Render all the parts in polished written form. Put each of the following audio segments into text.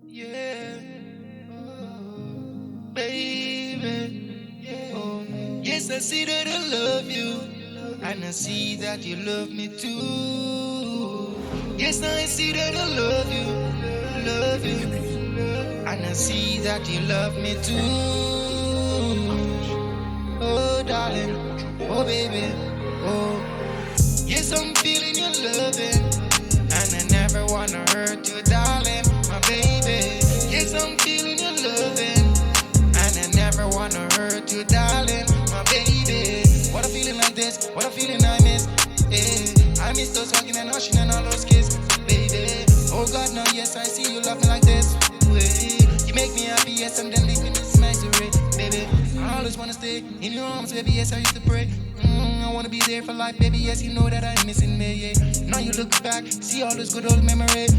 Yeah, baby. Yeah. Oh, yes, I see that I love you, and I see that you love me too. Yes, I see that I love you, and I see that you love me too. Oh, darling, oh, baby, oh. Yes, I'm feeling your loving, and I never wanna hurt you, darling, my baby. Yes, I'm feeling your loving, and I never wanna hurt you, darling, my baby. What a feeling like this, what a feeling I miss. I miss those hugging and hushing and all those kisses, baby. Oh God, now yes, I see you love me like this. You make me happy, yes, and then leave me in this misery, baby. I always wanna stay in your arms, baby. Yes, I used to pray. I wanna be there for life, baby. Yes, you know that I'm missing me. Yeah. Now you look back, see all those good old memories.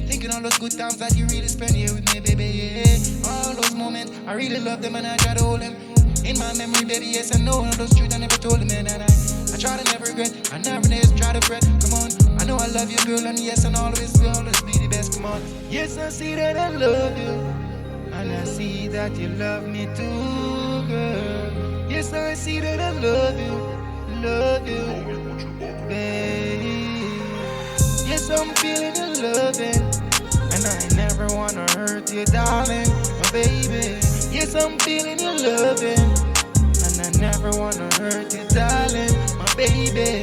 Thinking all those good times that you really spent here with me, baby. Yeah. All those moments, I really love them and I try to hold them in my memory, baby. Yes, I know all those truths I never told them, and I try to never regret. I never try to fret. Come on, I know I love you, girl, and yes, and always will always be the best. Come on, yes, I see that I love you, and I see that you love me too, girl. Yes, I see that I love you, babe. Yes, I'm feeling your loving, and I never wanna hurt you, darling, my baby. Yes, I'm feeling your loving, and I never wanna hurt you, darling, my baby.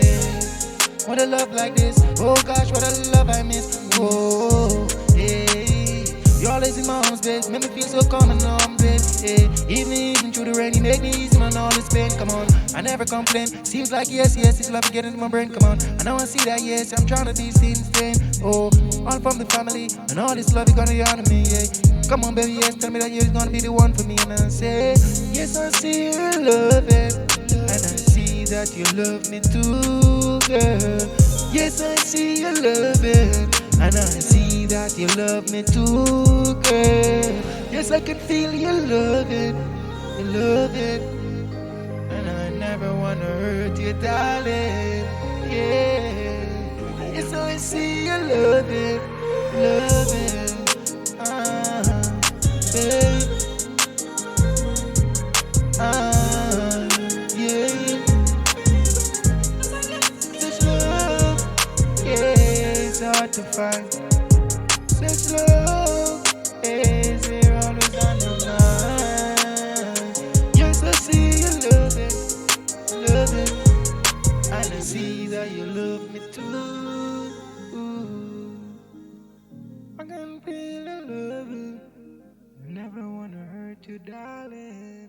What a love like this, oh gosh, what a love I miss. Oh, hey, you're always in my arms, babe. Make me feel so calm and numb, babe. Hey, even through the rain, you make me easy on all this pain. Come on, I never complain. Seems like yes, it's love getting into my brain. Come on, I know I see that yes, I'm trying to be seen, staying. Oh, all from the family and all this love you gonna honor me. Yeah, come on, baby, yes, tell me that you're gonna be the one for me. And I say, yes, I see you love it, and I see that you love me too, girl. Yes, I see you love it, and I see that you love me too, girl. Yes, I can feel you love it, and I never wanna hurt you, darling. Yeah. Yes, I see you love it, babe. Yeah. This love, yeah, it's hard to find. Such love is here always on your mind. Yes, I see you love it, and I see that you love me too. I can feel the love. I never wanna hurt you, darling.